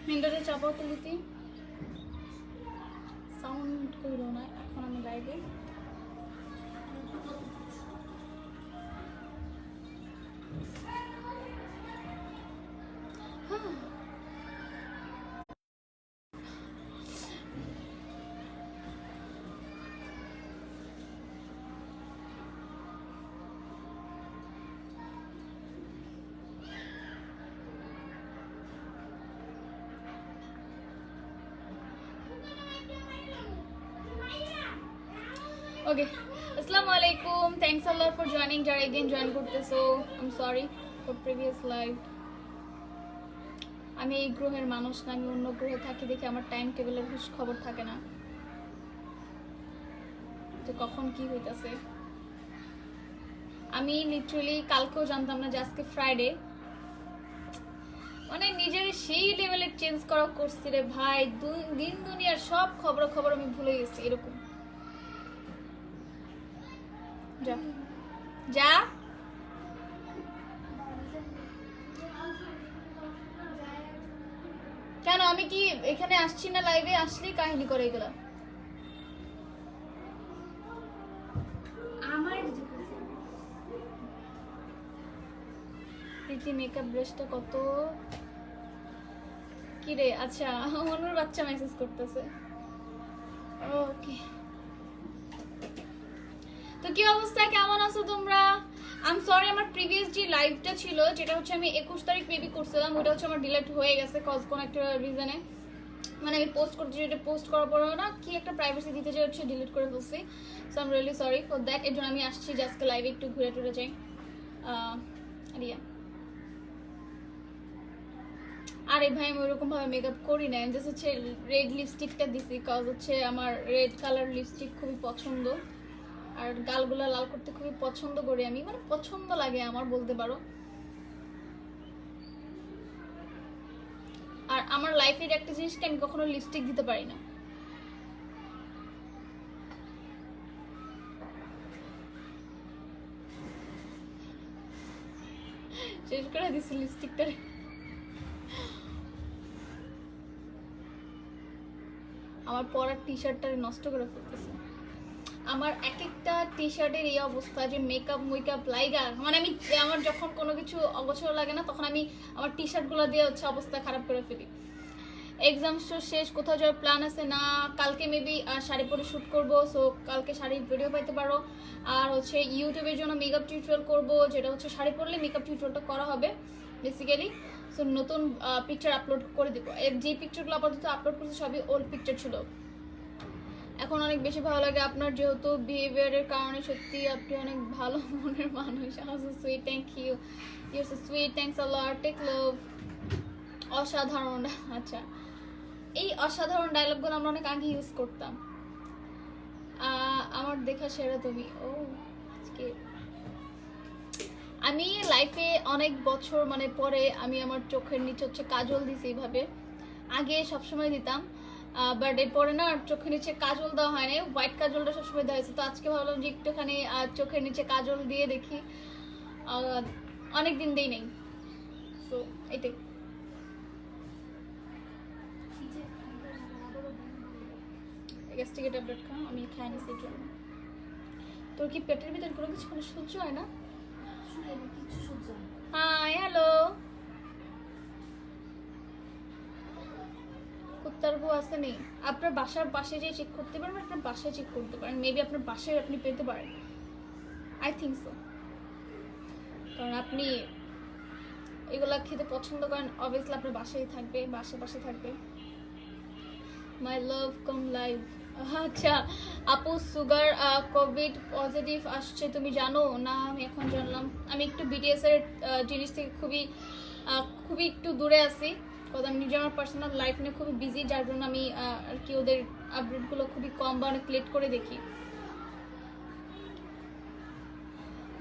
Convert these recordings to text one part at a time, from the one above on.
মিন্ডারে চাপাও তো দিতি সাউন্ড করো না এখন আমি লাইভে ওকে আসসালামু আলাইকুম thanks a lot for joining যারা এগেইন জয়েন করতেছো I am sorry for previous live আমি এই গ্রহের মানুষ না আমি অন্য গ্রহে থাকি দেখে আমার টাইম টেবিলের হুঁশ খবর থাকে না যে কখন কি হইতাছে আমি লিটারালি কালকেও জানতাম না যে আজকে ফ্রাইডে মানে নিজের সেই লেভেলের চেঞ্জ করা করছি রে ভাই দিন দুনিয়ার সব খবর আমি ভুলে গেছি এরকম যা যা কেন আমি কি এখানে আসছি না লাইভে আসলেই কাহিনী করে এগুলা আমার প্রীতি মেকআপ ব্রাশটা কত কি রে আচ্ছা অনুর বাচ্চা মেসেজ করতেছে ওকে তো কি অবস্থা কেমন আছো তোমরা আই এম সরি আমার প্রিভিয়াস যে লাইভটা ছিল যেটা হচ্ছে আমি 21 তারিখ মেবি করছিলাম ওটা হচ্ছে আমার ডিলিট হয়ে গেছে কজ কোন একটা রিজনে মানে আমি পোস্ট করতে যেটা পোস্ট করার পর না কি একটা প্রাইভেসি দিতে যে হচ্ছে ডিলিট করে ফেলছি so I am really sorry for that এর জন্য আমি আসছি যে আজকে লাইভে একটু ঘুরে টুরে যাই রিয়া আরে ভাই আমি ওইরকম ভাবে মেকআপ করি না জাস্ট হচ্ছে রেড লিপস্টিকটা দিছি কজ হচ্ছে আমার রেড কালার লিপস্টিক খুবই পছন্দ আর গালগুলা লাল করতে খুবই পছন্দ করি আমি মানে পছন্দ লাগে আমার বলতে পারো আর আমার লাইফের একটা জিনিসকে আমি কখনো লিপস্টিক দিতে পারি না শেষ করে দিছি লিপস্টিকটা আমার পরার টি শার্টটা নষ্ট করে ফেলতেছে আমার এক একটা টি শার্টের এই অবস্থা যে মেকআপ লাইগা মানে আমি আমার যখন কোনো কিছু অগোছল লাগে না তখন আমি আমার টি শার্টগুলো দিয়ে হচ্ছে অবস্থা খারাপ করে ফেলি এক্সাম শেষ কোথাও যাওয়ার প্ল্যান আছে না কালকে মেবি শাড়ি পরে শ্যুট করবো সো কালকে শাড়ির ভিডিও পাইতে পারো আর হচ্ছে ইউটিউবের জন্য মেকআপ টিউটোরিয়াল করবো যেটা হচ্ছে শাড়ি পরলে মেকআপ টিউটোরিয়ালটা করা হবে বেসিক্যালি সো নতুন পিকচার আপলোড করে দেবো যে পিকচারগুলো আপাতত আপলোড করছে সবই ওল্ড পিকচার ছিল এখন অনেক বেশি ভালো লাগে আপনার যেহেতু বিহেভিয়ারের কারণে সত্যি আপনি অনেক ভালো মনের মানুষ so sweet thank you you so sweet thanks a lot take love অসাধারণ আচ্ছা এই অসাধারণ ডায়লগগুলো আমরা অনেক আগে ইউজ করতাম আমার দেখা সেরা তুমি ও আজকে আমি লাইফে অনেক বছর মানে পরে আমি আমার চোখের নিচে হচ্ছে কাজল দিছি এইভাবে আগে সবসময় দিতাম বাট এরপরে না চোখের নিচে কাজল দেওয়া হয় না হোয়াইট কাজলটা সবসময় দেওয়া হয়েছে তো আজকে ভাবলাম যে একটুখানি চোখের নিচে কাজল দিয়ে দেখি অনেকদিন দিই নেই সো এটাই গ্যাস্ট্রিকের ট্যাবলেট খা আমি খাই নিছি এর জন্য তোর কি পেটের ভিতর কোনো কিছু কোনো সহ্য হয় না হাই হ্যালো কুত্তার গো আসেনি আপনার বাসার পাশে যে চেক করতে পারবেন আপনার বাসায় চেক করতে পারেন মেবি আপনার বাসায় আপনি পেতে পারেন আই থিঙ্ক সো কারণ আপনি এগুলা খেতে পছন্দ করেন অবভিয়াসলি আপনার বাসায় থাকবে পাশে থাকবে মাই লাভ কম লাইভ আচ্ছা আপু সুগার কোভিড পজিটিভ আসছে তুমি জানো না আমি এখন জানলাম আমি একটু বিটিএস এর জিনিস থেকে খুবই একটু দূরে আছি কারণ আমি নিজে আমার পার্সোনাল লাইফ নিয়ে খুবই বিজি যার জন্য আমি আর কি ওদের আপডেটগুলো খুবই কম বা অনেক লেট করে দেখি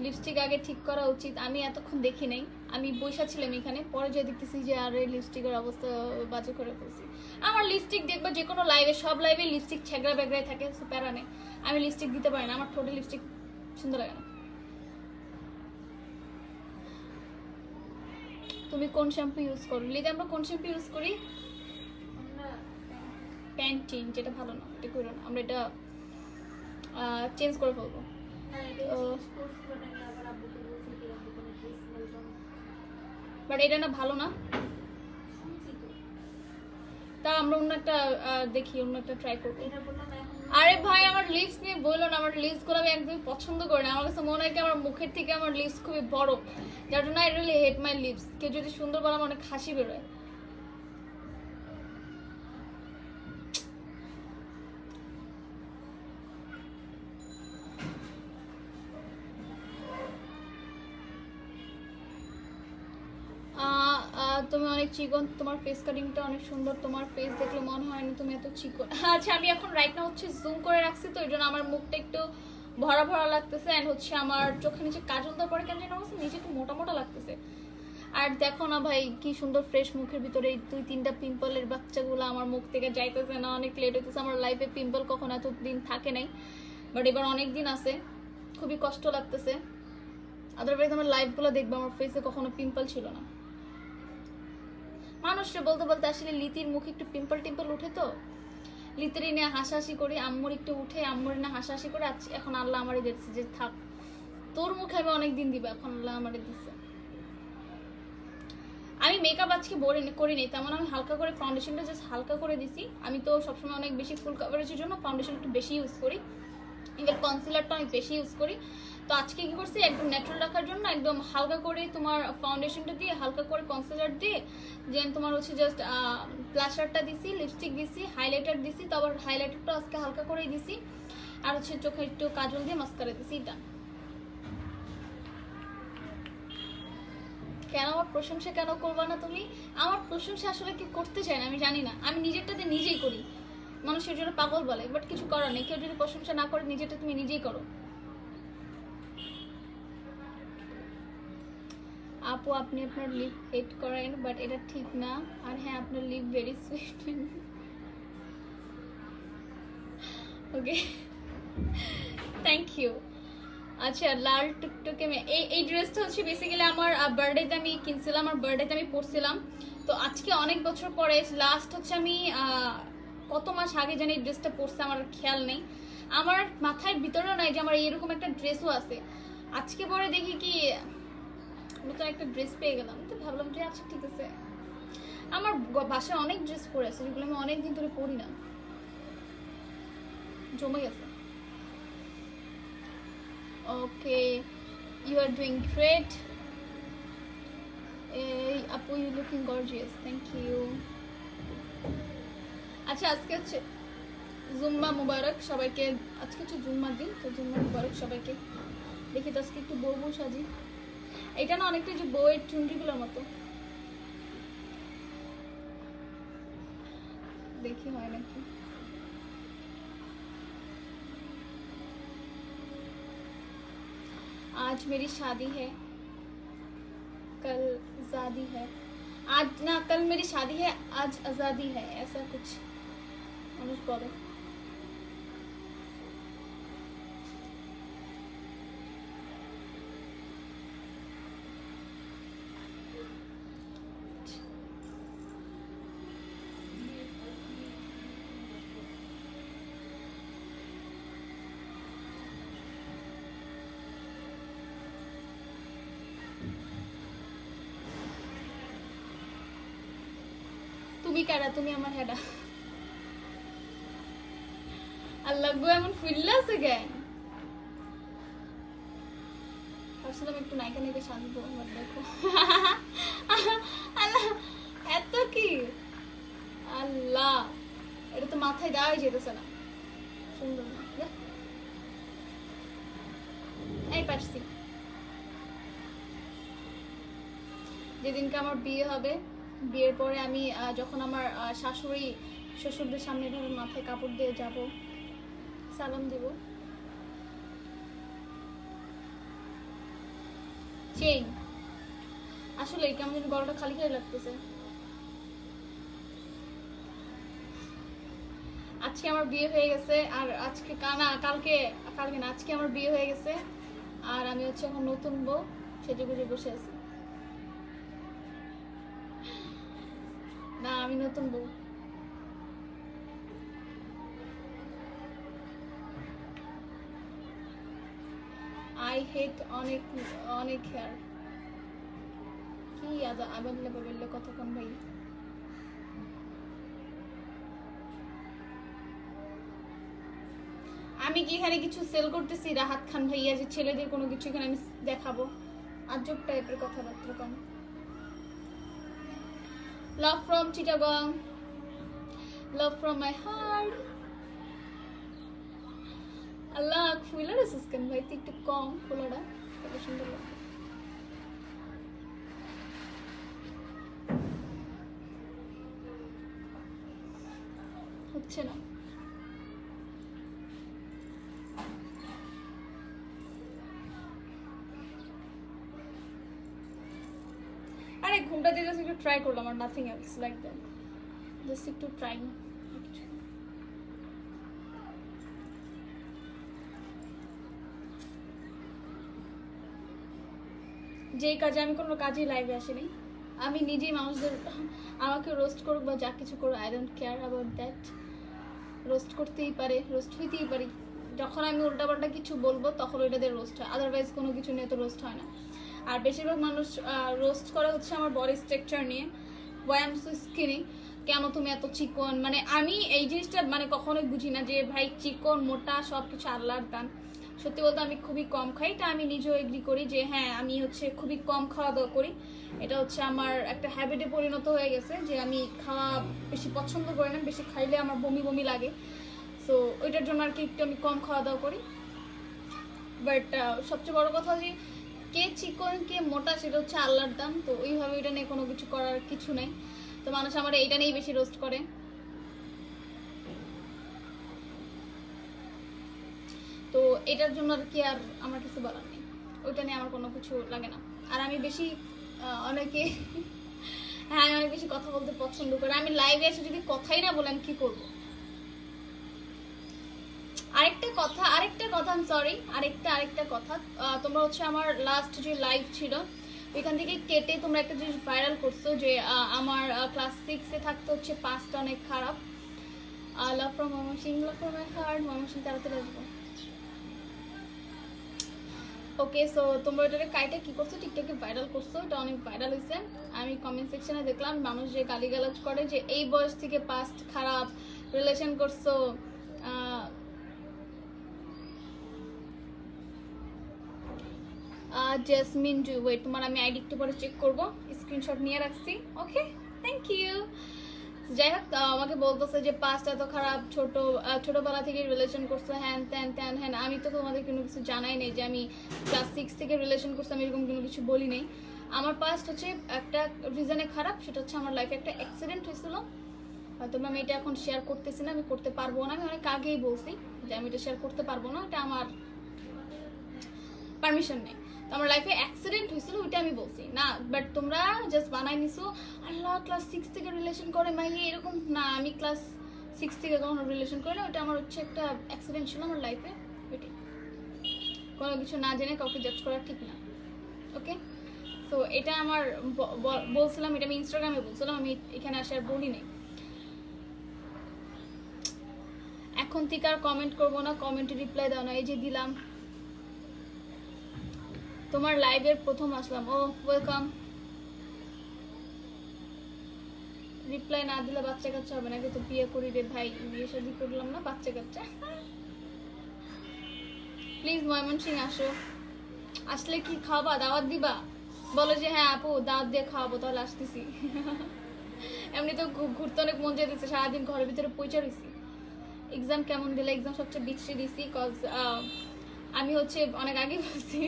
লিপস্টিক আগে ঠিক করা উচিত আমি এতক্ষণ দেখি নাই আমি বসে ছিলাম এখানে পরে যে দেখতেছি যে আর লিপস্টিকের অবস্থা বাজে করে ফেলছি আমার লিপস্টিক দেখবো যে কোনো লাইভে সব লাইভে লিপস্টিক ছেগড়া বেগড়াই থাকে প্যারা নেই আমি লিপস্টিক দিতে পারি না আমার ঠোঁটে লিপস্টিক সুন্দর লাগে না তুমি কোন শ্যাম্পু ইউজ করো লিদে আমরা কোন শ্যাম্পু ইউজ করি প্যান্টিন, যেটা ভালো না, এটা করো না, আমরা এটা চেঞ্জ করে ফেলবো। বাট এটা না ভালো না, তা আমরা অন্য একটা দেখি, অন্য একটা ট্রাই করবো। আরে ভাই আমার লিপস নিয়ে বললো না, আমার লিপস গুলো আমি একদমই পছন্দ করি না। আমার কাছে মনে হয় কি আমার মুখের থেকে আমার লিপস খুবই বড়, যার জন্য I really hate my lips. কেউ যদি সুন্দর বলে আমার অনেক হাসি বেরোয়। তুমি অনেক চিকন, তোমার ফেস কাটিংটা অনেক সুন্দর, তোমার ফেস দেখলে মনে হয় না তুমি এত চিকন। আচ্ছা আমি এখন রাইট না হচ্ছে জুম করে রাখছি, তো এই জন্য আমার মুখটা একটু ভরা ভরা লাগতেছে। অ্যান্ড হচ্ছে আমার চোখে নিচে কাজল দেওয়ার পরে কেন যেন আমার নিচে একটু মোটা মোটা লাগতেছে। আর দেখো না ভাই কি সুন্দর ফ্রেশ মুখের ভিতরে 2-3টা পিম্পলের বাচ্চাগুলো আমার মুখ থেকে যাইতেছে না, অনেক লেট হইতেছে। আমার লাইফে পিম্পল কখনো এতদিন থাকে নাই, বাট এবার অনেক দিন আছে, খুবই কষ্ট লাগতেছে। আদারওয়াইজ আমার লাইফগুলো দেখবো আমার ফেসে কখনো পিম্পল ছিল না। মানুষটা বলতে বলতে আসলে লিতির মুখে একটু পিম্পল টিম্পল উঠে, তো লিতিরই নিয়ে হাসাহাসি করি, আম্মুর একটু উঠে, আম্মুর না হাসাহাসি করে। এখন আল্লাহ আমারই দিচ্ছে যে থাক তোর মুখে আমি অনেকদিন দিব, এখন আল্লাহ আমারই দিচ্ছে। আমি মেকআপ আজকে করিনি তেমন, আমি হালকা করে ফাউন্ডেশনটা জাস্ট হালকা করে দিছি। আমি তো সবসময় অনেক বেশি ফুল কাভারেজের জন্য ফাউন্ডেশন একটু বেশি ইউজ করি, এবার কনসিলারটা অনেক বেশি ইউজ করি। তো আজকে কি করছি, একদম ন্যাচারাল রাখার জন্য একদম হালকা করে তোমার ফাউন্ডেশনটা দিয়ে, হালকা করে কনসিলার দিয়ে, যেন তোমার হচ্ছে জাস্ট ব্লাশারটা দিছি, লিপস্টিক দিছি, হাইলাইটার দিছি, তো আবার হাইলাইটারটা আজকে হালকা করেই দিছি, আর হচ্ছে চোখে একটু কাজল দিয়ে মাস্কারা দিছি। এটা কেন আমার প্রশংসা কেন করবা না তুমি? আমার প্রশংসা আসলে কি করতে চায় না আমি জানি না, আমি নিজেরটাতে নিজেই করি। মানুষের জন্য পাগল বলে, বাট কিছু করার নেই। কেউ যদি প্রশংসা না করে নিজেরটা তুমি নিজেই করো। আপু আপনি আপনার লিপ হেট করেন, বাট এটা ঠিক না। আর হ্যাঁ আপনার lip very sweet. Okay thank you. আচ্ছা লাল টুকটুকে এই ড্রেসটা হচ্ছে বেসিক্যালি আমার বার্থডেতে আমি কিনছিলাম, আমার বার্থডেতে আমি পরছিলাম। তো আজকে অনেক বছর পরে লাস্ট হচ্ছে আমি কত মাস আগে জানি এই ড্রেসটা পরছে, আমার খেয়াল নেই, আমার মাথায় ভিতরেও নাই যে আমার এরকম একটা ড্রেসও আছে। আজকে পরে দেখি কি নতুন একটা ড্রেস পেয়ে গেলাম, তো ভাবলাম যে আচ্ছা ঠিক আছে। আমার বাসায় অনেক ড্রেস পরে আছে যেগুলো আমি অনেকদিন ধরে পরি না, জমে গেছে। Okay you are doing great. এই আপু you looking gorgeous, thank you. আচ্ছা আজকে হচ্ছে জুম্মা মুবারক সবাইকে, আজকে হচ্ছে জুম্মার দিন, তো জুম্মা মুবারক সবাইকে। দেখি তো আজকে একটু বউ বউ সাজি। এটা না অনেকটা যে বউয়ের চুনরিগুলোর মতো, দেখি হয় নাকি। आज मेरी शादी है कल आज़ादी है, आज ना कल मेरी शादी है आज आज़ादी है, ऐसा कुछ अनुज बोलो। তুমি কারা, তুমি আমার হেডা। আল্লাহ গো এমন ফুললে আছে কেন? ভাবছিলাম একটু নায়িকা নায়িকা সাজবো, আমার দেখো আল্লাহ এত কি আল্লাহ, এটা তো মাথায় দেওয়াই যেতেছে না, সুন্দর না। এই পারছি, যেদিনকে আমার বিয়ে হবে, বিয়ের পরে আমি যখন আমার শাশুড়ি শ্বশুরদের সামনে ভাবে মাথায় কাপড় দিয়ে যাব, সালাম দিব। চেইন আসলে কেমন যেন গলাটা খালি খালি লাগতেছে। আজকে আমার বিয়ে হয়ে গেছে, আর আজকে কালকে না, আজকে আমার বিয়ে হয়ে গেছে, আর আমি হচ্ছে এখন নতুন বউ সেজে গুজে বসে আছি। না আমি নতুন বউ, হেড অনেক অনেক হেয়ার কি আবার বললে কতক্ষণ ভাই আমি কি এখানে কিছু সেল করতেছি রাহাত খান ভাইয়া যে ছেলেদের কোনো কিছু এখানে আমি দেখাবো আজব টাইপের কথাবার্তা কম love from Chittagong love from my heart Allah ফুলার আছিস কেন ভাই তুই একটু কম ফুলাটা কত সুন্দর লাগে হচ্ছে না আরে ঘুমটা দিয়ে জাস্ট একটু ট্রাই করলাম আর nothing else like that just একটু ট্রাই যেই কাজে আমি কোনো কাজেই লাইভে আসিনি আমি নিজেই মানুষদের আমাকে রোস্ট করুক বা যা কিছু করুক I don't care about that roast করতেই পারে রোস্ট হইতেই পারি যখন আমি উল্টাপাল্টা কিছু বলবো তখন ওইটা দিয়ে রোস্ট হয় আদারওয়াইজ কোনো কিছু নিয়ে তো রোস্ট হয় না আর বেশিরভাগ মানুষ রোস্ট করে হচ্ছে আমার বডি স্ট্রাকচার নিয়ে ওয়াই এম সো স্কিনি কেন তুমি এত চিকন মানে আমি এই জিনিসটা মানে কখনোই বুঝি না যে ভাই চিকন মোটা সব কিছু আল্লাহর দান সত্যি বলতে আমি খুবই কম খাই এটা আমি নিজেও এগ্রি করি যে হ্যাঁ আমি হচ্ছে খুবই কম খাওয়া দাওয়া করি এটা হচ্ছে আমার একটা হ্যাবিটে পরিণত হয়ে গেছে যে আমি খাওয়া বেশি পছন্দ করি না বেশি খাইলে আমার বমি বমি লাগে সো ওইটার জন্য আর কি একটু আমি কম খাওয়া দাওয়া করি বাট সবচেয়ে বড় কথা যে কে চিকন কে মোটা সেটা হচ্ছে আল্লাহর দাম তো ওইভাবে এটা নিয়ে কোনো কিছু করার কিছু নেই তো মানুষ আমার এইটা নিয়েই বেশি রোস্ট করে তো এটার জন্য আর কি আর আমার কিছু বলার নেই ওইটা নিয়ে আমার কোনো কিছু লাগে না আর আমি বেশি অনেকে হ্যাঁ আমি অনেক বেশি কথা বলতে পছন্দ করি আমি লাইভে এসে যদি কথাই না বলে আমি কি করবো আরেকটা কথা আমি সরি আরেকটা কথা তোমরা হচ্ছে আমার লাস্ট যে লাইভ ছিল ওইখান থেকে কেটে তোমরা একটা জিনিস ভাইরাল করছো যে আমার ক্লাস 6-এ থাকতে হচ্ছে 5টা অনেক খারাপ love from Mymensingh love from my heart Mymensingh তাড়াতাড়ি আসবো ওকে সো তোমরা এটাকে কাইটা কি করছো টিকটকে ভাইরাল করছো এটা অনেক ভাইরাল হয়েছে আমি কমেন্ট সেকশনে দেখলাম মানুষ যে গালিগালাজ করে যে এই বয়স থেকে পাস্ট খারাপ রিলেশন করছো জেসমিন জু ওয়েট তোমার আমি আইডি একটু পরে চেক করবো স্ক্রিনশট নিয়ে রাখছি ওকে থ্যাংক ইউ যাই হোক আমাকে বলতেছে যে পাস্ট এত খারাপ ছোটবেলা থেকে রিলেশন করছো হ্যান ত্যান হ্যান আমি তো তোমাদের কোনো কিছু জানাই নেই যে আমি ক্লাস 6 থেকে রিলেশন করছি আমি এরকম কোনো কিছু বলি নেই আমার পাস্ট হচ্ছে একটা রিজনে খারাপ সেটা হচ্ছে আমার লাইফে একটা অ্যাক্সিডেন্ট হয়েছিল হয়তো আমি এটা এখন শেয়ার করতেছি না আমি করতে পারবো না আমি অনেক আগেই বলছি যে আমি এটা শেয়ার করতে পারবো না এটা আমার পারমিশন নেই তো আমার লাইফে অ্যাক্সিডেন্ট হয়েছিল ওইটা আমি বলছি না বাট তোমরা জাস্ট বানাই নিছো আল্লাহ ক্লাস 6 থেকে রিলেশন করে মাইয়ে এরকম না আমি ক্লাস 6 থেকে কখনো রিলেশন করি না ওটা আমার হচ্ছে একটা অ্যাক্সিডেন্ট ছিল আমার লাইফে ওইটাই কোনো কিছু না জেনে কাউকে জাজ করা ঠিক না ওকে সো এটা আমার বলছিলাম এটা আমি ইনস্টাগ্রামে বলছিলাম আমি এখানে আসে আর বলি নাই এখন থেকে আর কমেন্ট করবো না কমেন্টে রিপ্লাই দাও না এই যে দিলাম তোমার লাইভের প্রথম আসলাম ও ওয়েলকাম রিপ্লাই না দিলে বাচ্চা কাচ্চা হবে নাকি তো বিয়ে করি রে ভাই বিয়ে শাদী করলাম না বাচ্চা কাচ্চা প্লিজ ময়মনসিং আসো আসলে কি খাওয়াবা দাওয়াত দিবা বলো যে হ্যাঁ আপু দাওয়াত দিয়ে খাওয়াবো তাহলে আসতেছি এমনি তো ঘুরতে অনেক মন যেতেছে সারাদিন ঘরের ভিতরে পয়সা রয়েছি এক্সাম কেমন দিলে এক্সাম সবচেয়ে বিচ্ছিরি দিছি কজ আমি হচ্ছে অনেক আগে বলছি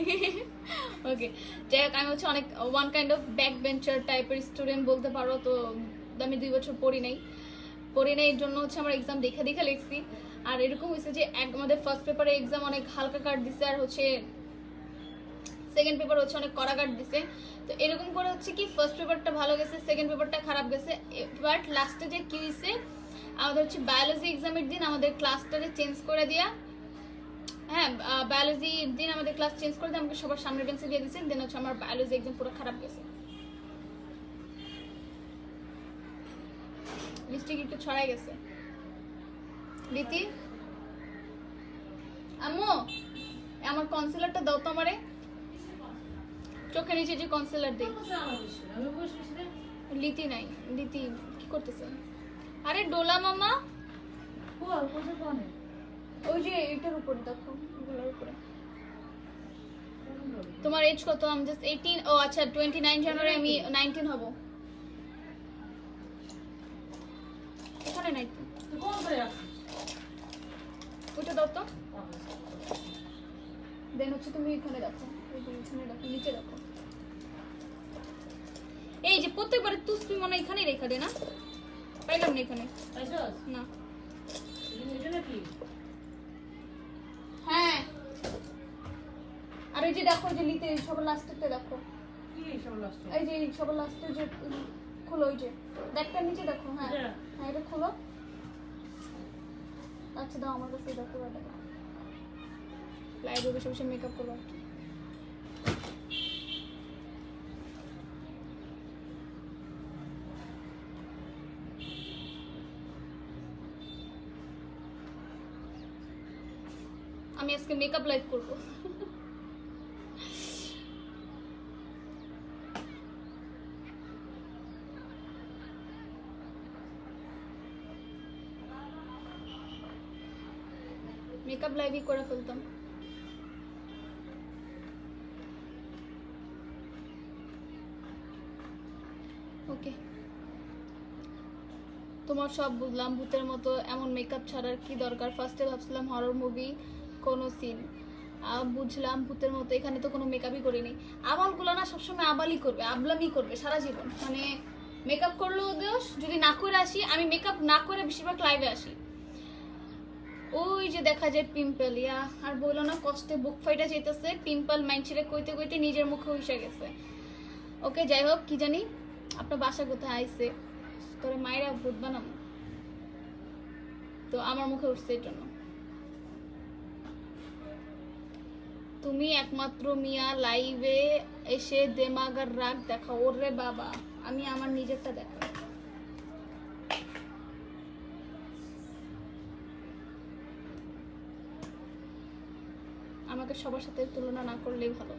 ওকে যাই হোক আমি হচ্ছে অনেক one kind of back bencher টাইপের স্টুডেন্ট বলতে পারো তো আমি 2 বছর পড়ি নাই এর জন্য হচ্ছে আমার এক্সাম দেখা লিখছি আর এরকম হয়েছে যে আমাদের ফার্স্ট পেপারে এক্সাম অনেক হালকা কাট দিছে আর হচ্ছে সেকেন্ড পেপার হচ্ছে অনেক কড়া কাট দিছে তো এরকম করে হচ্ছে কি ফার্স্ট পেপারটা ভালো গেছে সেকেন্ড পেপারটা খারাপ গেছে বাট লাস্টে যে কি হয়েছে আমাদের হচ্ছে বায়োলজি এক্সামের দিন আমাদের ক্লাসটারে চেঞ্জ করে দিয়া হ্যাঁ বায়োলজির দিন আমাদের ক্লাস চেঞ্জ করে দিয়ে আমাকে সবার সামনের বেঞ্চে দিয়ে দিয়েছেন দেন হচ্ছে আমার বায়োলজি এক্সাম পুরো খারাপ গেছে লিপস্টিক একটু ছড়াই গেছে রীতি আম্মু আমার কনসিলারটা দাও তো আমারে চোখের নিচে যে কনসিলার দেই। লিতি নাই, লিতি কি করতেছে? আরে ডোলা মামা, ওই যে এটার উপরে দেখো, এগুলোর উপরে। তোমার এজ কত? আমি জাস্ট 18। ও আচ্ছা, 29 জানুয়ারি আমি 19 হব। এখানে নাই তো, ওটা দাও তো। দেন হচ্ছে তুমি এখানে দেখো, এখানে দেখো, নিচে দেখো। এই যে প্রত্যেকবারে তুই মনে এখানেই রেখা দে না, পাইলাম না এখানে না। হ্যাঁ, আর এই যে দেখো যে লিতে সবার লাস্টেরটা দেখো, এই যে সবার লাস্টের যে খোলো, ওই যে ব্যাগটার নিচে দেখো। হ্যাঁ হ্যাঁ, এটা খোলো। আচ্ছা দাও আমার কাছে, দেখো এটা লাইভে বসে বসে মেকআপ করবো। আমি আজকে মেকআপ লাইভ করবো। মেকআপ লাইভই করে ফেলতাম। ওকে, তোমার সব বুঝলাম, ভূতের মতো এমন মেকআপ ছাড়ার কি দরকার? ফার্স্টে ভাবছিলাম হরর মুভি কোনো সিন, বুঝলাম ভূতের মতো এখানে তো কোনো মেকআপই করিনি। আবালগুলো না সবসময় আবালই করবে, আবলামি করবে সারা জীবন। মানে মেকআপ করলেও দোষ, যদি না করে আসি, আমি মেকআপ না করে বেশিরভাগ লাইভে আসি। ওই যে দেখা যায় পিম্পল, ইয়া আর বললো না, কষ্টে বুক ফাইটা যেতেছে, পিম্পল মাইন্ডসেটে কইতে কইতে নিজের মুখে উইসা গেছে। ওকে, যাই হোক, কি জানি আপনার বাসা কোথায় আইছে, তোরে মায়েরা ভূত বানাবো তো আমার মুখে উঠছে এর জন্য। তুমি একমাত্র মিয়া লাইভে এসে দেমাগার রাগ দেখা। ওরে বাবা, আমি আমার নিজেরটা দেখা। আমাকে সবার সাথে তুলনা না করলেই ভালো।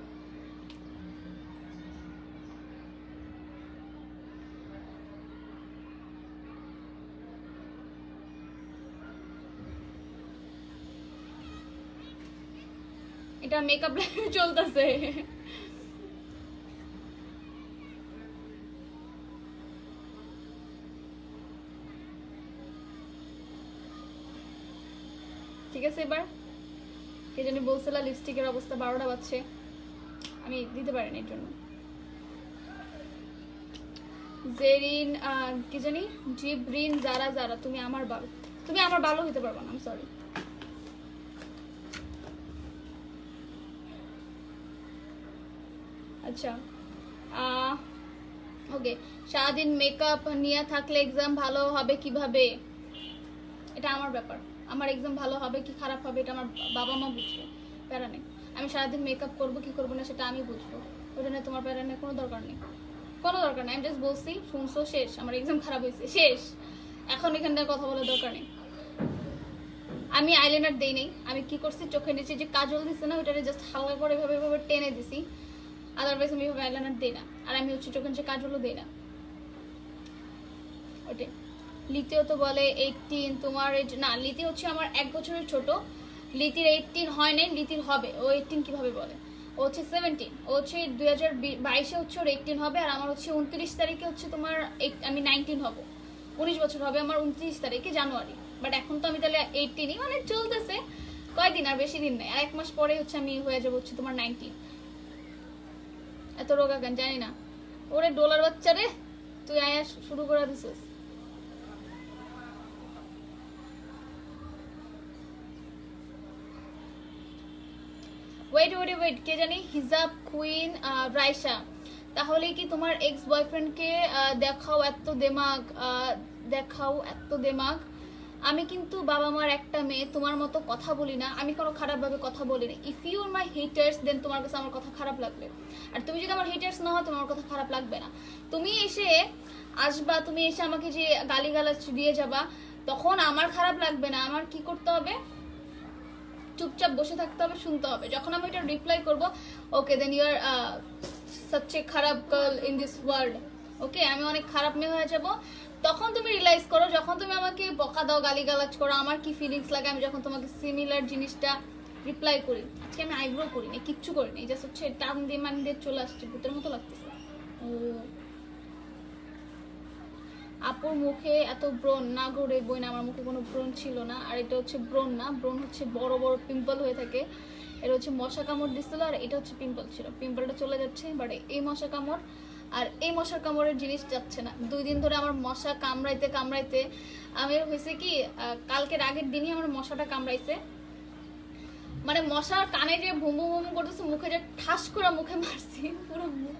এটা মেকআপ চলতেছে। ঠিক আছে, এবার কে জানি বলছিল লিপস্টিকের অবস্থা 12টা বাজছে, আমি দিতে পারিনি এর জন্য। জেরিন কি জানি জিবরিন যারা যারা, তুমি আমার ভালো হইতে পারবা না, আমি সরি। আচ্ছা, ওকে, সারাদিন মেকআপ নিয়ে থাকলে এক্সাম ভালো হবে কিভাবে? এটা আমার ব্যাপার। আমার এক্সাম ভালো হবে কি খারাপ হবে এটা আমার বাবা মা বুঝবে, প্যারা নেই। আমি সারাদিন মেকআপ করবো কি করবো না সেটা আমি বুঝবো, ওটা নিয়ে তোমার প্যারা নেই, কোনো দরকার নেই। আমি জাস্ট বলছি, শুনছো, শেষ। আমার এক্সাম খারাপ হয়েছে, শেষ। এখন এখানটায় কথা বলার দরকার নেই। আমি আইলাইনার দেই নেই, আমি কি করছি, চোখের নিচে যে কাজল দিছে না, ওইটারে জাস্ট হালকা করে এভাবে টেনে দিছি। আদারওয়াইজ আমি এভাবে আইলাইনার দিই না। আর আমি হচ্ছে চোখের নিচে কাজলও দিই না। ওটাই। লিতিও তো বলে 18, তোমার না, লিতি হচ্ছে আমার 1 বছরের ছোট। লিতির 18 হয় নাই, লিতির হবে। ও 18 কিভাবে বলে? ও হচ্ছে 17, ও হচ্ছে 2022-এ হচ্ছে ওর 18 হবে। আর আমার হচ্ছে 29 তারিখে হচ্ছে তোমার আমি 19 হব। 19 বছর হবে আমার 29 তারিখে জানুয়ারি। বাট এখন তো আমি তাহলে 18ই, মানে চলতেছে কয়দিন, আর বেশি দিন নেই। আর 1 মাস পরে হচ্ছে আমি হয়ে যাবো হচ্ছে তোমার 19। এত রোগা গান জানি না। ওরে ডলার বাচ্চা রে, তুই আয়া শুরু করে দিছিস। ওয়েট, কে জানি হিজাব কুইন রাইসা, তাহলে কি তোমার এক্স বয়ফ্রেন্ডকে দেখাও এত দেমাগ? আমি কিন্তু বাবা মার একটা মেয়ে, তোমার মতো কথা বলি না, আমি কোনো খারাপভাবে কথা বলি না। If you are my haters then তোমার কাছে আমার কথা খারাপ লাগবে। আর তুমি যদি আমার হেটার্স না হও, তোমার কথা খারাপ লাগবে না। তুমি এসে আসবা, তুমি এসে আমাকে যে গালিগালাজ দিয়ে যাবা, তখন আমার খারাপ লাগবে না। আমার কি করতে হবে? চুপচাপ বসে থাকতে হবে, শুনতে হবে। যখন আমি এটা রিপ্লাই করবো, ওকে দেন ইউ আর সবচেয়ে খারাপ গার্ল ইন দিস ওয়ার্ল্ড। ওকে, আমি অনেক খারাপ মেয়ে হয়ে যাব। তখন তুমি রিয়েলাইজ করো, যখন তুমি আমাকে বকা দাও, গালিগালাজ করো, আমার কি ফিলিংস লাগে আমি যখন তোমাকে সিমিলার জিনিসটা রিপ্লাই করি। আজকে আমি আইব্রো করি না, কিচ্ছু করি না, জাস্ট হচ্ছে টান দিয়ে মান দিয়ে চলে আসছে, ভূতের মতো লাগতেছে। ও আপুর মুখে এত ব্রণ না গড়ে বই না, আমার মুখে কোনো ব্রণ ছিল না। আর এটা হচ্ছে ব্রণ না, ব্রণ হচ্ছে বড় বড় পিম্পল হয়ে থাকে। এটা হচ্ছে মশা কামড় দিচ্ছিল, আর এটা হচ্ছে পিম্পল ছিল। পিম্পলটা চলে যাচ্ছে, বাট এই মশা কামড় আর এই মশার কামড়ের জিনিস যাচ্ছে না। 2 দিন ধরে আমার মশা কামড়াইতে কামড়াইতে আমি হয়েছে কি, কালকের আগের দিনই আমার মশাটা কামড়াইছে। মানে মশা টানে যে ভুমু ভুমু করতেছে, মুখে যে ঠাস করে মুখে মারছি, পুরো মুখ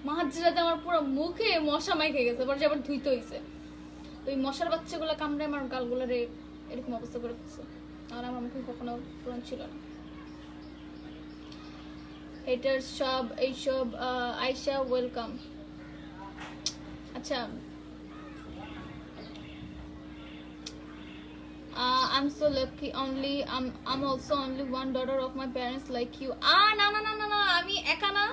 মাঝরাতে আমার পুরো মুখে মশা মাইকে গেছে, পরে আবার ধুইতে হয়েছে। তো এই মশার বাচ্চাগুলো কামড়ে আমার গালগুলোরে এরকম অবস্থা করে ফেলছে। আর আমার মুখে কখনো পূরণ ছিল না। হেটার সব এইসব আয়শা ওয়েলকাম। আচ্ছা, I'm so lucky. I'm also only one daughter of my parents like you. না না না না না, আমি একা না,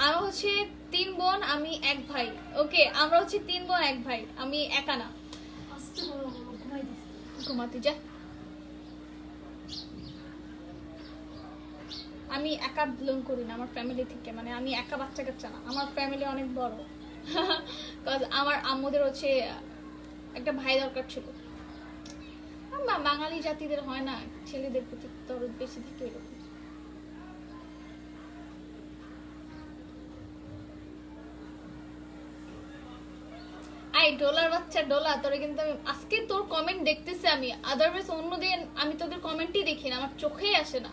আমি হচ্ছে 3 বোন, আমি 1 ভাই। ওকে, আমরা হচ্ছে 3 বোন 1 ভাই, আমি একা না। ঘুমাতে যা, আমি একা বিলং করি না আমার ফ্যামিলি থেকে, মানে আমি একা বাচ্চা কাচ্চা না, আমার ফ্যামিলি অনেক বড়। কজ আমার আম্মুদের হচ্ছে একটা ভাই দরকার ছিল। বাঙালি জাতিদের হয় না ছেলেদের প্রতি দরদ বেশি থাকে এরকম। আই ডলার বাচ্চা ডলা, তোরে কিন্তু আমি আজকে তোর কমেন্ট দেখতেছি আমি, আদারওয়াইজ অন্যদিন আমি তোদের কমেন্টই দেখি না, আমার চোখেই আসে না।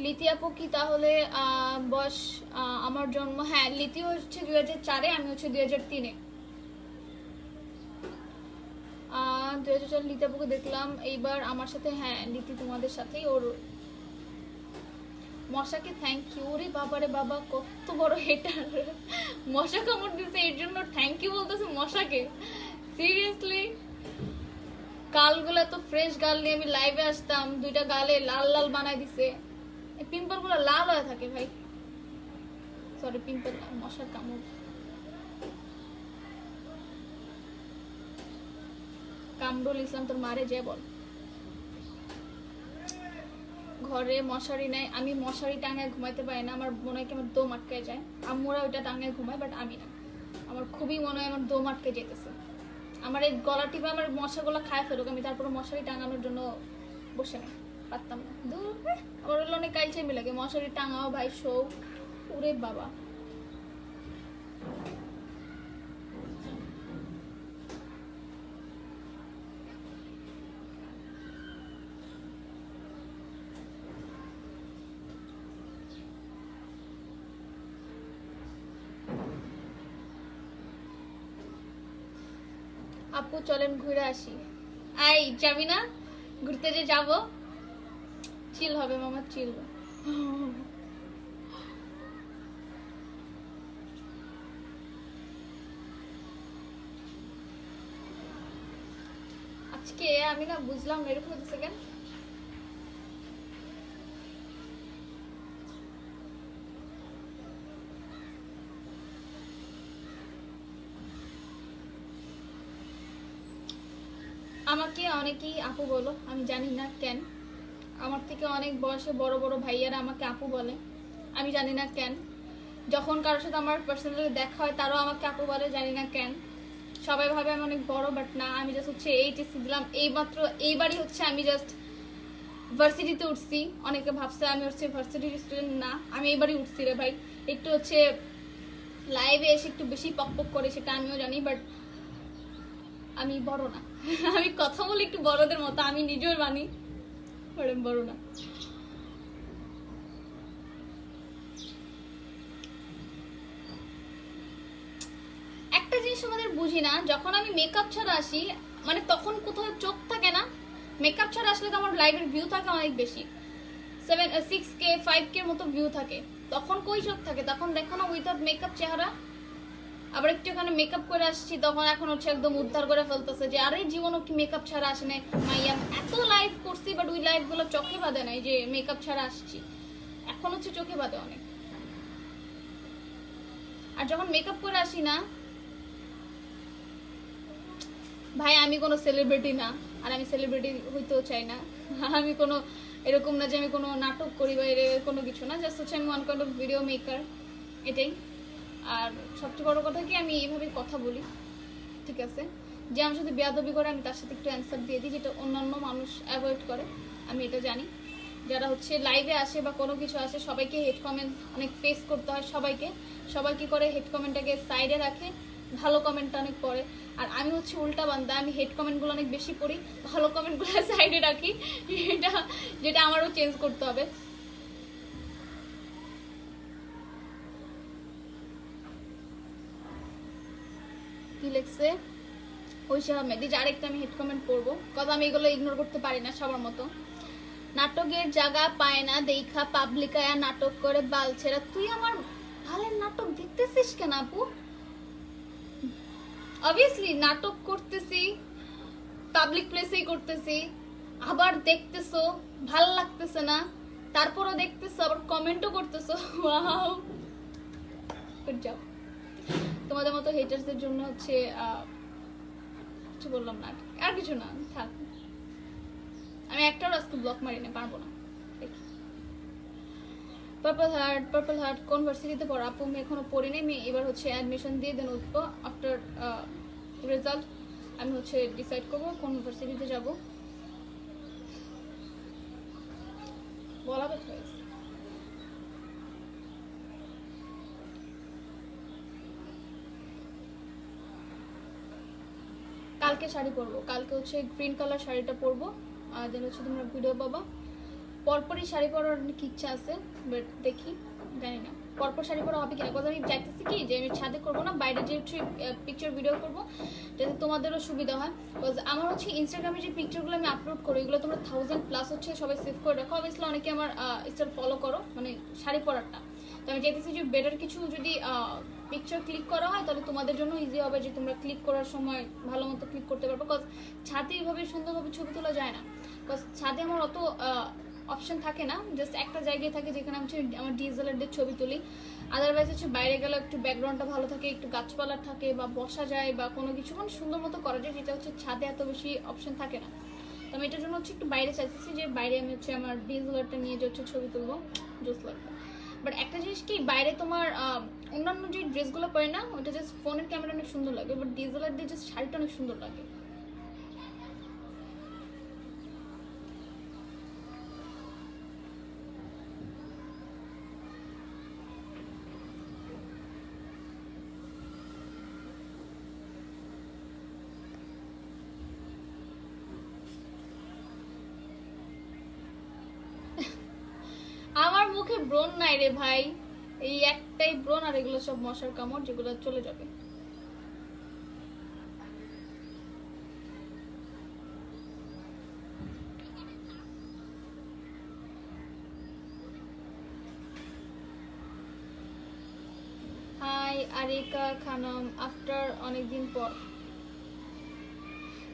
লিতি আপু কি তাহলে বয়স? আমার জন্ম, হ্যাঁ লিতি হচ্ছে 2004-এ, আমি হচ্ছে 2003-এ। 2004 লিতি আপুকে দেখলাম এইবার আমার সাথে। হ্যাঁ লিতি তোমাদের সাথেই। ওর মশাকে থ্যাংক ইউ। ওরে বাবারে বাবা, কত বড় হেটার, মশা কামড় দিছে এর জন্য থ্যাংক ইউ বলতেছে মশাকে? সিরিয়াসলি? গালগুলো তো ফ্রেশ গাল নিয়ে আমি লাইভে আসতাম, 2টা গালে লাল লাল বানাই দিছে। এই পিম্পল গুলো লাল হয়ে থাকে ভাই, সরি পিম্পল মশার কামড়। কামরুল ইসলাম তোর মারে যে বল। ঘরে মশারি নাই, আমি মশারি টাঙায় ঘুমাইতে পারি না, আমার মনে হয় কি আমার দম আটকে যায়। আম্মুরা ওইটা টাঙায় ঘুমায়, বাট আমি না, আমার খুবই মনে হয় আমার দম আটকে যেতেছে। আমার এই গলা টিপে আমার মশাগুলো খায় ফেলুক, আমি তারপরে মশারি টাঙানোর জন্য বসে নেই, পারতাম না। দূর, আমার হলো অনেক কাইলচামি লাগে, মশারি টাঙাও ভাই, শো। ওরে বাবা, আপু চলেন ঘুরে আসি। আই যাবি না ঘুরতে? যে যাবো, চিল হবে মামা, চিল। আজকে আমি না বুঝলাম না এরকম হচ্ছে কেন। আমাকে অনেকেই আপু বলো, আমি জানি না কেন। আমার থেকে অনেক বয়সে বড় বড় ভাইয়ারা আমাকে আপু বলে, আমি জানি না কেন। যখন কারোর সাথে আমার পার্সোনালি দেখা হয় তারাও আমাকে আপু বলে, জানি না কেন। সবাই ভাবে আমি অনেক বড়, বাট না, আমি জাস্ট হচ্ছে এইচএসসি দিলাম এইমাত্র, এইবারই হচ্ছে আমি জাস্ট ভার্সিটিতে উঠছি। অনেকে ভাবছে আমি হচ্ছে ভার্সিটির স্টুডেন্ট, না, আমি এইবারই উঠছি রে ভাই। একটু হচ্ছে লাইভে এসে একটু বেশি পক পক করে, সেটা আমিও জানি, বাট আমি বড় না। আমি কথা বলি একটু বড়দের মতো, আমি নিজেও মানি, বাট আমি বড় না। একটা জিনিস আমাদের বুঝি না, যখন আমি মেকআপ ছাড়া আসি, মানে তখন কোথাও চোখ থাকে না। মেকআপ ছাড়া আসলে তো আমার লাইভের ভিউ থাকে অনেক বেশি, 6K 5K মতো ভিউ থাকে। তখন কই চোখ থাকে? তখন দেখো না উইথাউট মেকআপ চেহারা। আবার একটুখানি মেকআপ করে আসছি, তখন এখন হচ্ছে একদম উদ্ধার করে ফেলতেছে যে আরে জীবনও কি মেকআপ ছাড়া আসে নাই মাইয়া। এত লাইভ করছি, বাট ওই লাইভগুলো চোখে বাঁধে নাই যে মেকআপ ছাড়া আসছি। এখন হচ্ছে চোখে বাঁধে অনেক। আর যখন মেকআপ করে আসি না ভাই, আমি কোনো সেলিব্রিটি না, আর আমি সেলিব্রিটি হইতেও চাই না। আমি কোনো এরকম না যে আমি কোনো নাটক করি বা এর কোনো কিছু না, জাস্ট হচ্ছে আমি one kind of video maker, এটাই। আর সবচেয়ে বড় কথা কি, আমি এইভাবে কথা বলি, ঠিক আছে? যে আমার সাথে বেয়াদবি করে আমি তার সাথে একটু অ্যান্সার দিয়ে দিই, যেটা অন্যান্য মানুষ অ্যাভয়েড করে, আমি এটা জানি। যারা হচ্ছে লাইভে আসে বা কোনো কিছু আসে, সবাইকে হেড কমেন্ট অনেক ফেস করতে হয়, সবাই কি করে হেড কমেন্টটাকে সাইডে রাখে, ভালো কমেন্টটা অনেক পড়ে। আর আমি হচ্ছে উল্টা বান্দা, আমি হেড কমেন্টগুলো অনেক বেশি পড়ি, ভালো কমেন্টগুলো সাইডে রাখি, যেটা আমারও চেঞ্জ করতে হবে। কি লিখছে ঐশা আহমেদ, এই যে আরেকটা আমি হেড কমেন্ট পড়বো, কথা আমি এগুলো ইগনোর করতে পারি না সবার মতো। নাটকের জায়গা পায় না দেখা পাবলিকায়া নাটক করে বালছেরা, তুই আমার ভালের নাটক দেখতেছিস কেন আপু? অবভিয়াসলি নাটক করতেছি, পাবলিক প্লেসেই করতেছি, আবার দেখতেছো, ভাল লাগতেছে না, তারপরও দেখতেছো, আবার কমেন্টও করতেছো। Wow, good job. তোমাদের মতো হেটার্সদের জন্য হচ্ছে কিছু বললাম না, আর কিছু না, থাক। আমি একটাও আজকে ব্লক মারি না, পারবো না। পার্পল হার্ট কোন ভার্সিটিতে পড়ো? আপু আমি এখনো পড়ি নাই, আমি এবার হচ্ছে অ্যাডমিশন দিয়ে দেন উঠবো, আফটার রেজাল্ট আমি হচ্ছে ডিসাইড করবো কোন ভার্সিটিতে যাব। বলা কথা হয়েছে। কালকে শাড়ি পরবো, কালকে হচ্ছে গ্রিন কালার শাড়িটা পরবো, আর দেন হচ্ছে তোমরা ভিডিও পাবা। পরপরই শাড়ি পরার অনেক ইচ্ছা আছে, বাট দেখি, জানি না পরপর শাড়ি পরা হবে কিনা। কথা আমি চাইতেছি কি যে আমি ছাদে করবো না, বাইরে যে হচ্ছে পিকচার ভিডিও করবো, যাতে তোমাদেরও সুবিধা হয়। বিকজ আমার হচ্ছে ইনস্টাগ্রামে যে পিকচারগুলো আমি আপলোড করি, এগুলো তোমরা 1000+ হচ্ছে সবাই সেভ করে রাখো। অবভিয়াসলি অনেকে আমার স্টাইল ফলো করো, মানে শাড়ি পরারটা। তো আমি চাইতেছি যে বেটার কিছু যদি পিকচার ক্লিক করা হয়, তাহলে তোমাদের জন্য ইজি হবে, যে তোমরা ক্লিক করার সময় ভালো মতো ক্লিক করতে পারবে। বিকজ ছাদে এইভাবে সুন্দরভাবে ছবি তোলা যায় না, বিকজ ছাদে আমার অত অপশন থাকে না, জাস্ট একটা জায়গায় থাকে যেখানে আমি আমার ডিএসএলআর দিয়ে ছবি তুলি। আদারওয়াইজ হচ্ছে বাইরে গেলে একটু ব্যাকগ্রাউন্ডটা ভালো থাকে, একটু গাছপালা থাকে, বা বসা যায়, বা কোনো কিছু মানে সুন্দর মতো করা যায়, যেটা হচ্ছে ছাদে এত বেশি অপশন থাকে না। তো আমি এটার জন্য হচ্ছে একটু বাইরে চাইতেছি, যে বাইরে আমি হচ্ছে আমার ডিএসএলআরটা নিয়ে যে হচ্ছে ছবি তুলবো, জোস লাগবে। বাট একটা জিনিস কি, বাইরে তোমার অন্যান্য যে ড্রেসগুলো পরে না, ওটা জাস্ট ফোনের ক্যামেরা অনেক সুন্দর লাগে, বাট ডিএসএলআর দিয়ে জাস্ট শাড়িটা অনেক সুন্দর লাগে। আমার মুখে ব্রণ নাই রে ভাই, এই একটাই ব্রণ, আর এগুলো সব মশার কামড়, যেগুলো চলে যাবে। হাই আরিকা খানম, আফটার অনেকদিন পর।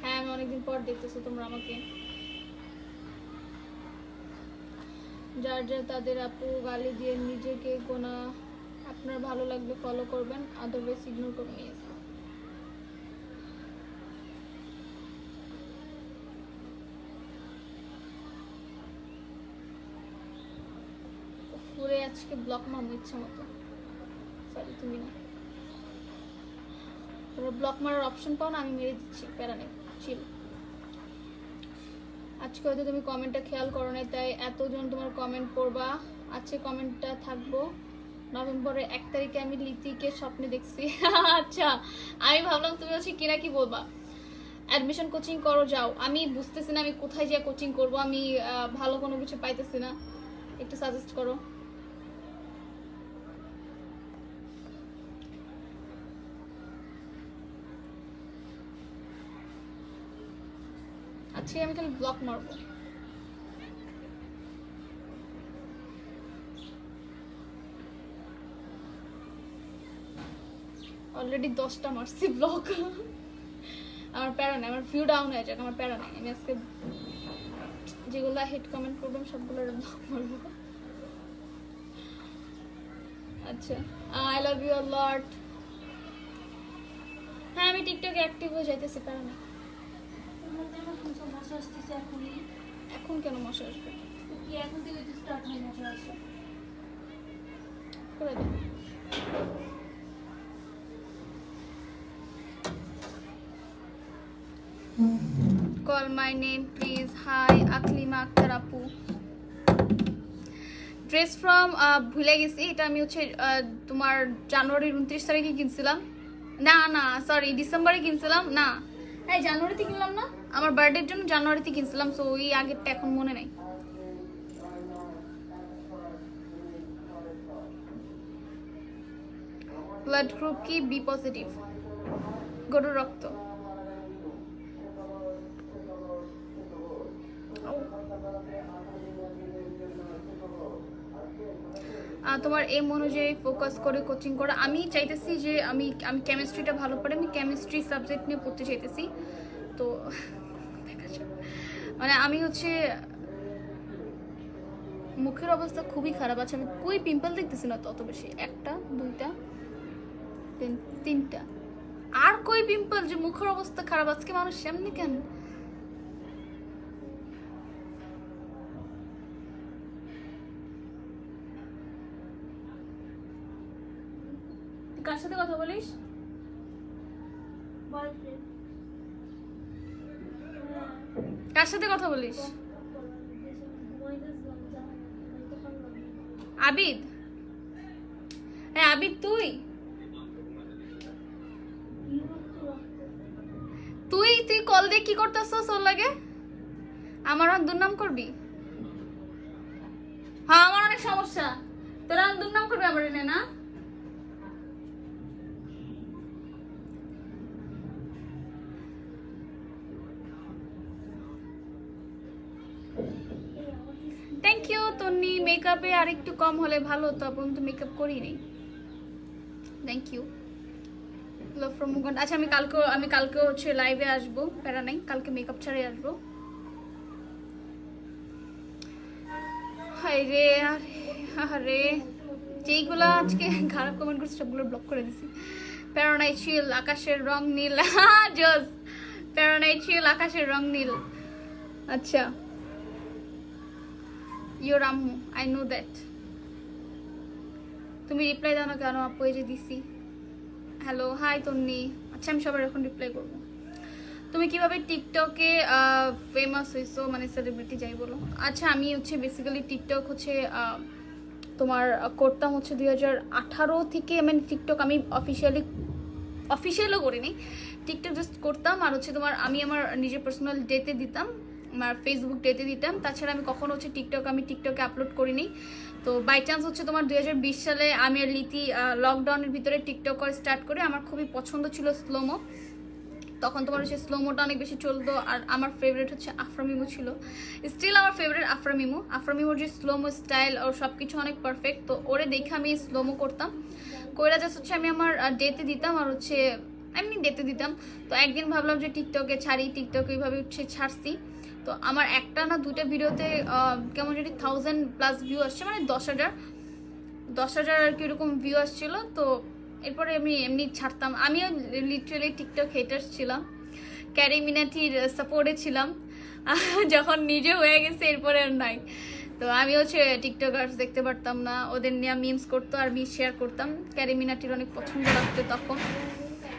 হ্যাঁ, আমি অনেকদিন পর দেখতেছো তোমরা আমাকে। যার যার তাদের আপু গালি দিয়ে নিজেকে গোনা, আপনার ভালো লাগবে ফলো করবেন, আদারওয়াইজ ইগনোর করবেন। ইয়েস, পুরে আজকে ব্লক মারবো ইচ্ছা মতো। সরি, তুমি না, তোমরা ব্লক মারার অপশন পাও না, আমি মেরে দিচ্ছি, প্যারা নেই, চিল। আজকে হয়তো তুমি কমেন্টটা খেয়াল করো না, তাই এতজন তোমার কমেন্ট পড়বা। আজকে কমেন্টটা থাকবো নভেম্বরের 1 তারিখে, আমি লিতিকে স্বপ্নে দেখছি। আচ্ছা, আমি ভাবলাম তুমি হচ্ছে কিনা কি বলবা। অ্যাডমিশন কোচিং করো, যাও। আমি বুঝতেছি না আমি কোথায় যা কোচিং করব, আমি ভালো কোনো কিছু পাইতেছি না, একটু সাজেস্ট করো। আজকে আমি খালি ব্লক মারবো। অলরেডি 10টা মারছি ব্লক। আমার প্যারা নেই, আমার ভিউ ডাউন হয়ে যাক, আমার প্যারা নেই। আমি আজকে যেগুলো হেড কমেন্ট করবেন সবগুলো ব্লক মারবো। আচ্ছা, আই লাভ ইউ আ লট। হ্যাঁ আমি টিকটকে অ্যাক্টিভ হয়ে যাইতেছি, কারণ এখন কেন মশা আসবে? এখন থেকে স্টার্ট হয় মশা আসে। করে দাও। Call my name please. Hi Aklima Akter আপু। ড্রেস ফ্রম ভুলে গেছি, এটা আমি হচ্ছে তোমার জানুয়ারির 29 তারিখে কিনছিলাম। না না সরি, ডিসেম্বরে কিনছিলাম। না এই জানুয়ারিতে কিনলাম না, আমার বার্থডের জন্য জানুয়ারিতে কিনছিলাম। সো ওই আগেরটা এখন মনে নাই। ব্লাড গ্রুপ কি? বি পজিটিভ, গরুর রক্ত। তোমার এম অনুযায়ী ফোকাস করে কোচিং করা। আমি চাইতেছি যে আমি কেমিস্ট্রিটা ভালো পারি, আমি কেমিস্ট্রি সাবজেক্ট নিয়ে পড়তে চাইতেছি। তো মানে আমি হচ্ছে মুখের অবস্থা খুবই খারাপ আছে, আমি কই পিম্পল দেখতেছি না তত বেশি, একটা দুইটা তিনটা, আর কই পিম্পল যে মুখের অবস্থা খারাপ। আজকে মানুষ সামনে কেন? কার সাথে কথা বলিস? কার সাথে কথা বলিস? আবিদ? হ্যাঁ আবিদ, তুই তুই তুই কল দিয়ে কি করতেছস? ওর লাগে আমার দুর্নাম করবি? হ্যাঁ আমার অনেক সমস্যা, তোরা দুর্নাম করবি আমার এনে না? থ্যাংক ইউ তন্নি। মেকআপে আর একটু কম হলে ভালো হতো, আপন তো মেকআপ করিনি। Thank you. Love from Mugan. আচ্ছা আমি কালকে হচ্ছে লাইভে আসবো, প্যারা নাই, কালকে মেকআপ ছাড়াই আসবো। হাই রে, আরে যেইগুলো আজকে খারাপ কমেন্ট করছে সবগুলো ব্লক করে দিছি। প্যারানাই ছিল আকাশের রং নীল। জোস, প্যারানাই ছিল আকাশের রং নীল। আচ্ছা ইউর আম্মু, আই নো দ্যাট। তুমি রিপ্লাই দাও না কেন আপু? এই যে দিছি। হ্যালো হাই তন্নি। আচ্ছা আমি সবার এখন রিপ্লাই করবো। তুমি কিভাবে টিকটকে ফেমাস হয়েছো, মানে সেলিব্রিটি যাই বলো? আচ্ছা আমি হচ্ছে বেসিক্যালি টিকটক হচ্ছে তোমার করতাম হচ্ছে 2018 থেকে, মানে টিকটক আমি অফিসিয়ালও করিনি, টিকটক জাস্ট করতাম। আর হচ্ছে তোমার আমি আমার নিজের পার্সোনাল ডেতে দিতাম, আমার ফেসবুক ডেতে দিতাম। তাছাড়া আমি কখনো হচ্ছে টিকটকে আপলোড করিনি। তো বাই চান্স হচ্ছে তোমার 2020 সালে আমি আর লিতি লকডাউনের ভিতরে টিকটক করে স্টার্ট করে। আমার খুবই পছন্দ ছিল স্লোমো, তখন তোমার হচ্ছে স্লোমোটা অনেক বেশি চলতো। আর আমার ফেভারিট হচ্ছে আফরামিমু ছিল, স্টিল আমার ফেভারিট আফরামিমুর যে স্লোমো স্টাইল ওর সব কিছু অনেক পারফেক্ট। তো ওরে দেখে আমি স্লোমো করতাম, কইরা জাস্ট হচ্ছে আমি আমার ডেতে দিতাম। আর হচ্ছে এমনি ডেতে দিতাম। তো একদিন ভাবলাম যে টিকটকে ছাড়ি, টিকটকে এইভাবে হচ্ছে ছাড়ছি। তো আমার একটা না দুইটা ভিডিওতে কেমন যদি 1000+ ভিউ আসছে, মানে 10,000 আর কি এরকম ভিউ আসছিল। তো এরপরে আমি এমনি ছাড়তাম। আমিও লিটারালি টিকটক হেটার্স ছিলাম, ক্যারি মিনাটির সাপোর্টে ছিলাম। যখন নিজে হয়ে গেছে এরপরে আর নাই। তো আমি হচ্ছে টিকটকার্স দেখতে পারতাম না, ওদের নিয়ে মিমস করতো আর আমি শেয়ার করতাম। ক্যারি মিনাটির অনেক পছন্দ লাগতো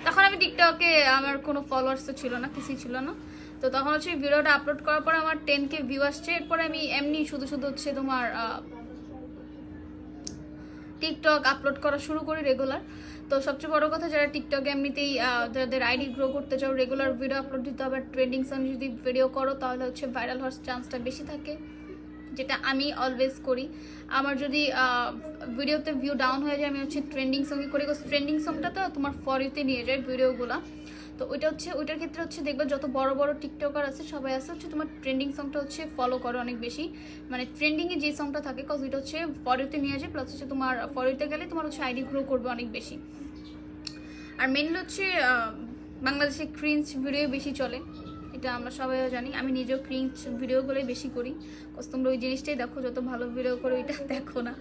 তখন আমি টিকটকে আমার কোনো ফলোয়ার্সও ছিল না, কিছুই ছিল না। তো তখন হচ্ছে ভিডিওটা আপলোড করার পর আমার 10K ভিউ আসছে। এরপরে আমি এমনি শুধু হচ্ছে তোমার টিকটক আপলোড করা শুরু করি রেগুলার। তো সবচেয়ে বড় কথা, যারা টিকটকে এমনিতেই যাদের আইডি গ্রো করতে চাও, রেগুলার ভিডিও আপলোড দিতে হবে। ট্রেন্ডিং সং যদি ভিডিও করো তাহলে হচ্ছে ভাইরাল হওয়ার চান্সটা বেশি থাকে, যেটা আমি অলওয়েজ করি। আমার যদি ভিডিওতে ভিউ ডাউন হয়ে যায়, আমি হচ্ছে ট্রেন্ডিং সঙ্গে করি। ট্রেন্ডিং সংটা তো তোমার ফর ইউতে নিয়ে যায় ভিডিওগুলো। তো ওইটার ক্ষেত্রে হচ্ছে দেখবে যত বড় বড় টিকটকার আছে সবাই আছে হচ্ছে তোমার ট্রেন্ডিং সংটা হচ্ছে ফলো করে অনেক বেশি, মানে ট্রেন্ডিংয়ে যে সংটা থাকে, কজ ওইটা হচ্ছে ফর ইউতে নিয়ে যায়। প্লাস হচ্ছে তোমার ফর ইউতে গেলে তোমার হচ্ছে আইডি গ্রো করবে অনেক বেশি। আর মেনলি হচ্ছে বাংলাদেশে ক্রিঞ্চ ভিডিও বেশি চলে, এটা আমরা সবাইও জানি। আমি নিজেও ক্রিঞ্চ ভিডিওগুলোই বেশি করি, কজ তোমরা ওই জিনিসটাই দেখো, যত ভালো ভিডিও করে ওইটা দেখো না।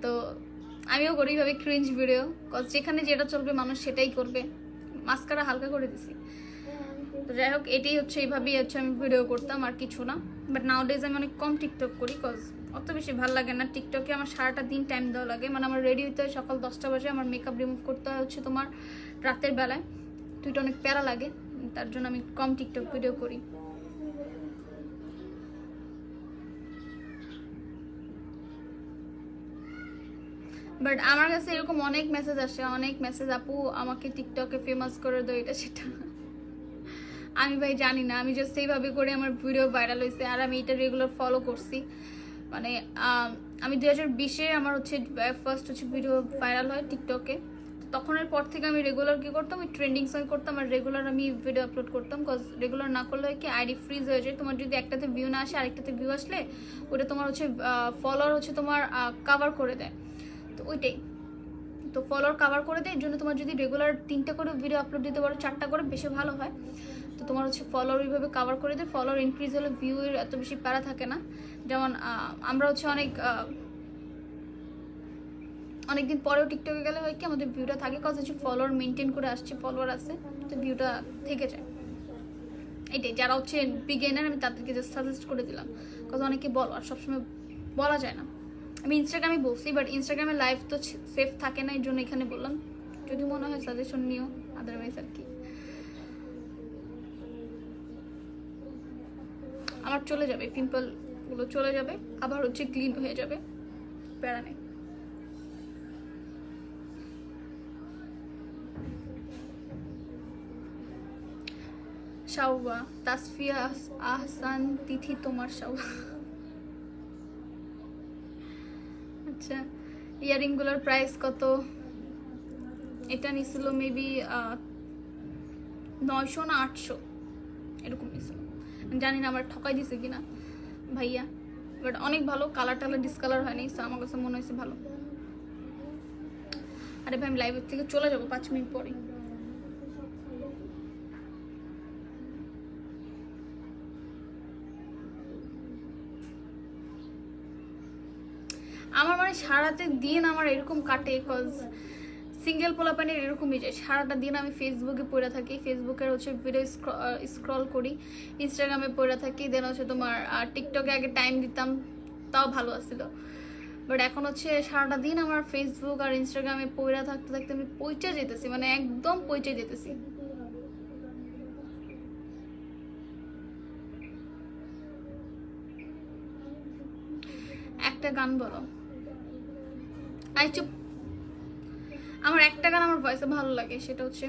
তো আমিও করি এইভাবে ক্রিঞ্জ ভিডিও, কজ যেখানে যেটা চলবে মানুষ সেটাই করবে। মাস্কারা হালকা করে দিছি। তো যাই হোক, এটাই হচ্ছে, এইভাবেই হচ্ছে আমি ভিডিও করতাম, আর কিছু না। বাট নাও ডেজ আমি অনেক কম টিকটক করি, কজ অত বেশি ভালো লাগে না টিকটকে। আমার সারাটা দিন টাইম দেওয়া লাগে, মানে আমার রেডি হতে হয় সকাল 10টা বাজে, আমার মেকআপ রিমুভ করতে হয় হচ্ছে তোমার রাতের বেলায়। তো এটা অনেক প্যারা লাগে, তার জন্য আমি কম টিকটক ভিডিও করি। বাট আমার কাছে এরকম অনেক মেসেজ আসে, অনেক মেসেজ, আপু আমাকে টিকটকে ফেমাস করে দাও, এটা সেটা। আমি ভাই জানি না, আমি জাস্ট এইভাবে করে আমার ভিডিও ভাইরাল হয়েছে, আর আমি এটা রেগুলার ফলো করছি। মানে আমি 2020-এ আমার হচ্ছে ফার্স্ট হচ্ছে ভিডিও ভাইরাল হয় টিকটকে। তখনের পর থেকে আমি রেগুলার কি করতাম, ওই ট্রেন্ডিং সং করতাম, আর রেগুলার আমি ভিডিও আপলোড করতাম। কজ রেগুলার না করলে হয় কি, আইডি ফ্রিজ হয়ে যায়। তোমার যদি একটাতে ভিউ না আসে, আরেকটাতে ভিউ আসলে ওটা তোমার হচ্ছে ফলোয়ার হচ্ছে তোমার কাভার করে দেয়। তো ওইটাই, তো ফলোয়ার কাভার করে দেয়। এর জন্য তোমার যদি রেগুলার 3টা করে ভিডিও আপলোড দিতে পারো, 4টা করে, বেশি ভালো হয়। তো তোমার হচ্ছে ফলোয়ার ওইভাবে কাভার করে দেয়। ফলোয়ার ইনক্রিজ হলে ভিউ এর এত বেশি প্যারা থাকে না। যেমন আমরা হচ্ছে অনেকদিন পরেও টিকটকে গেলে হয় কি, আমাদের ভিউটা থাকে, কজ হচ্ছে ফলোয়ার মেনটেন করে আসছে, ফলোয়ার আছে, তো ভিউটা থেকে যায়। এটাই, যারা হচ্ছে বিগিনার আমি তাদেরকে জাস্ট সাজেস্ট করে দিলাম, কজ অনেকে বলো, আর সবসময় বলা যায় না। আমি ইনস্টাগ্রামে বলছি, বাট ইনস্টাগ্রামে লাইভ তো সেফ থাকে না, এর জন্য এখানে বললাম। যদি মনে হয় সাজেশন নিও, আদারওয়াইজ আর কি। আমার চলে যাবে, পিম্পলগুলো চলে যাবে, আবার হচ্ছে ক্লিন হয়ে যাবে, প্যারা নেই। শাওয়া, তাসফিয়া আহসান, তিথি তোমার শাওয়া। আচ্ছা, ইয়ারিংগুলোর প্রাইস কত? এটা নিছিল মেবি 900 না 800 এরকম নিছিল। জানি না আমার ঠকাই দিছে কিনা ভাইয়া, বাট অনেক ভালো। কালার টালার ডিসকালার হয়নি, তো আমার কাছে মনে হয়েছে ভালো। আরে ভাই, আমি লাইভের থেকে চলে যাবো 5 মিনিট পরে। আমার মানে সারাতে দিন আমার এরকম কাটে, কজ সিঙ্গেল পোলাপানের এরকমই যায়। সারাটা দিন আমি ফেসবুকে পড়ে থাকি, ফেসবুকের হচ্ছে ভিডিও স্ক্রল করি, ইনস্টাগ্রামে পড়ে থাকি, দেন হচ্ছে তোমার টিকটকে আগে টাইম দিতাম, তাও ভালো আসছিল। বাট এখন হচ্ছে সারাটা দিন আমার ফেসবুক আর ইনস্টাগ্রামে পড়ে থাকতে থাকতে আমি পইচে যেতেছি, মানে একদম পইচে যেতেছি। একটা গান বলো। আই চুপ। আমার একটা গান আমার ভয়েসে ভালো লাগে, সেটা হচ্ছে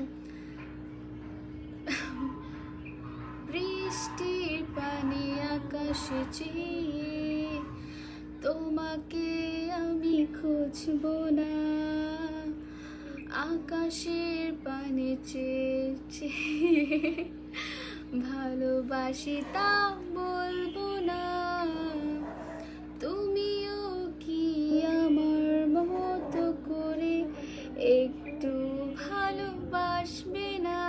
বৃষ্টির পানি আকাশে চেয়ে তোমাকে আমি খুঁজবো না, আকাশের পানি চেয়ে ভালোবাসি তা বলবো না, তুমিও কি আমার মতো করে একটু ভালোবাসবে না,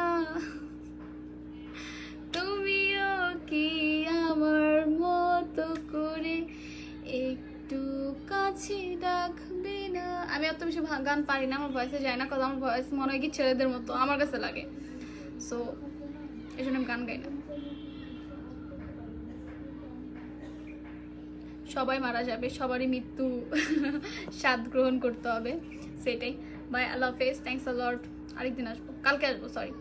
তুমিও কি আমার মতো করে একটু কাছে ডাকবে না। আমি অত বেশি গান পারি না, আমার ভয়েসে যায় না, কারণ আমার ভয়েস মনে হয় কি ছেলেদের মতো আমার কাছে লাগে, সো এই জন্য আমি গান গাই না। সবাই মারা যাবে, সবারই মৃত্যু স্বাদ গ্রহণ করতে হবে, সেটাই। বাই, আল্লাহ হাফেজ, থ্যাংকস আ লট। আরেকদিন আসবো, কালকে আসবো, সরি।